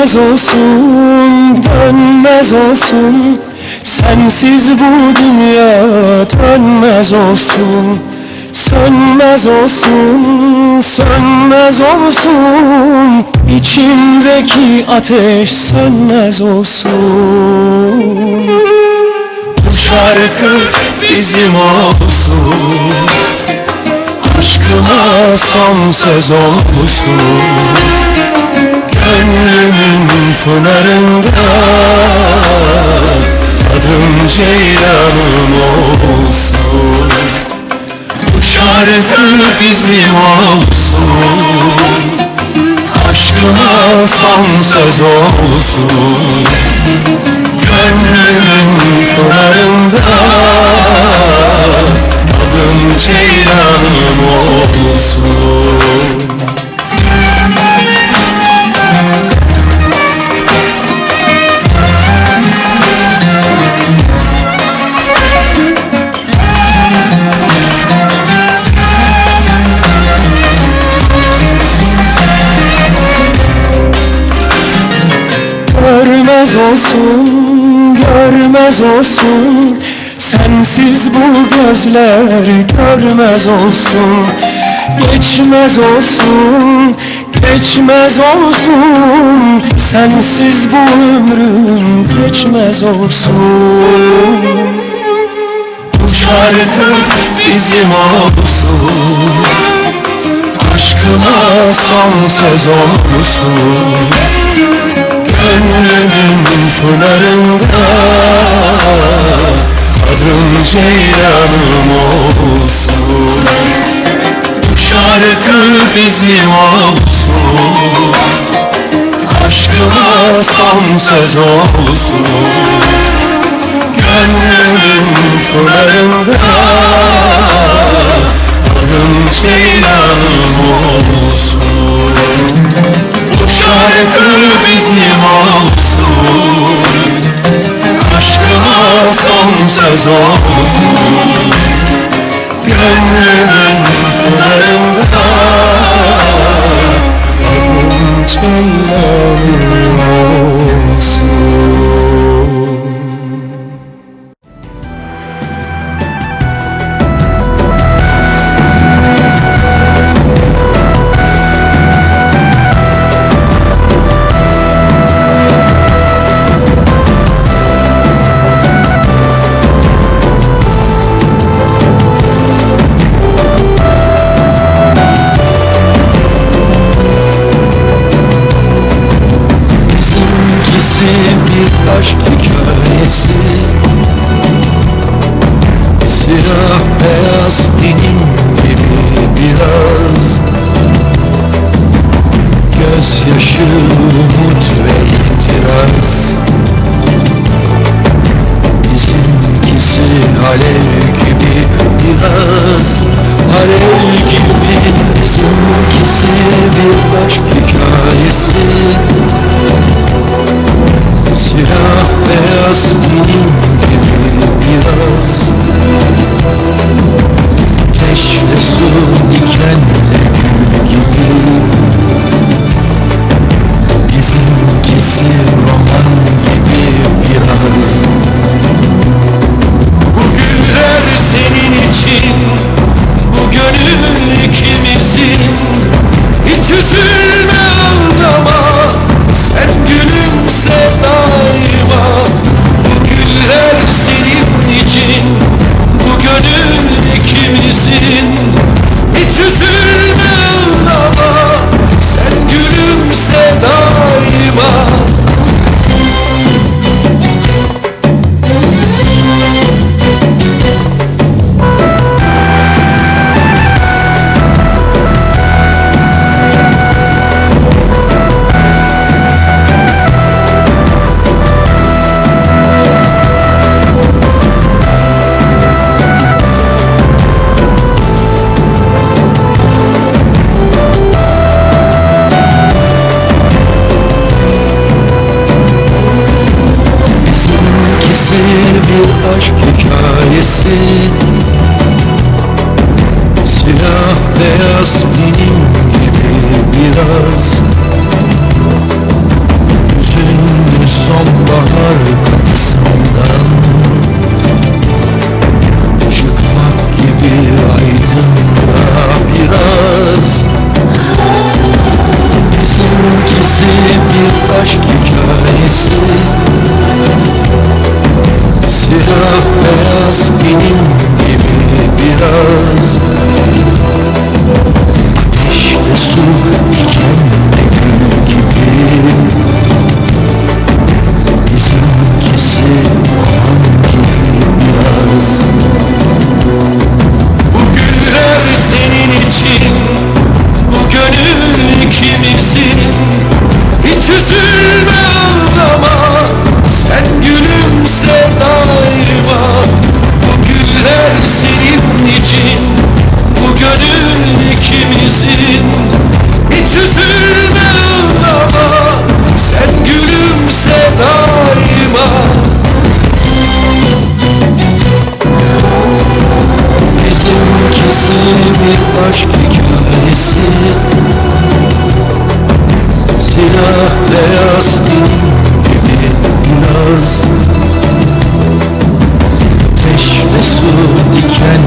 Dönmez olsun, dönmez olsun, sensiz bu dünya dönmez olsun. Sönmez olsun, sönmez olsun, içimdeki ateş sönmez olsun. Bu şarkı bizim olsun, aşkıma son söz olsun. Gönlümün pınarında adım Ceylanım olsun. Bu şarkı bizim olsun, aşkıma son söz olsun. Gönlümün pınarında adım Ceylanım olsun. Görmez olsun, görmez olsun, sensiz bu gözler görmez olsun. Geçmez olsun, geçmez olsun, sensiz bu ömrüm geçmez olsun. Bu şarkı bizim olsun, aşkıma son söz olsun. Gönlümün pınarında adım Ceylanım olsun. Bu şarkı bizim olsun, aşkıma son söz olsun. Gönlümün pınarında adım Ceylanım olsun. Bu şarkı bizim olsun, aşkıma son söz olsun. Gönlümün pınarında adım Ceylanım olsun. Bir aşk hikayesi, siyah beyaz benim gibi biraz, gözyaşı, umut ve itiraz. Bizimkisi alev gibi biraz, alev gibi. Bizimkisi bir aşk hikayesi, siyah beyaz benim gibi biraz, ateşle su, dikenle gül gibi. Bizimkisi roman gibi biraz. Bu güller senin için, bu gönül ikimizin. Hiç üzülme, ağlama, sen gülümse daima. Bu güller senin için, bu gönül ikimizin. Hiç üzülme, ağlama, sen gülümse daima. Bir aşk hikayesi, siyah beyaz benim gibi biraz, sonbahar kapısından çıkmak gibi aydınlığa biraz. Bizimkisi bir aşk hikayesi, siyah beyaz benim gibi biraz. Ateşle su, dikenle gül gibi. Bizimkisi roman gibi biraz. Bu güller senin için, bu gönül ikimizin. Hiç üzülme ağlama, sen gülümse daima. Bu güller senin için, bu gönül ikimizin. Hiç üzülme ağlama, sen gülümse daima. Bizimkisi bir aşk hikayesi, siyah beyaz gibi biraz. Ateş ve su, diken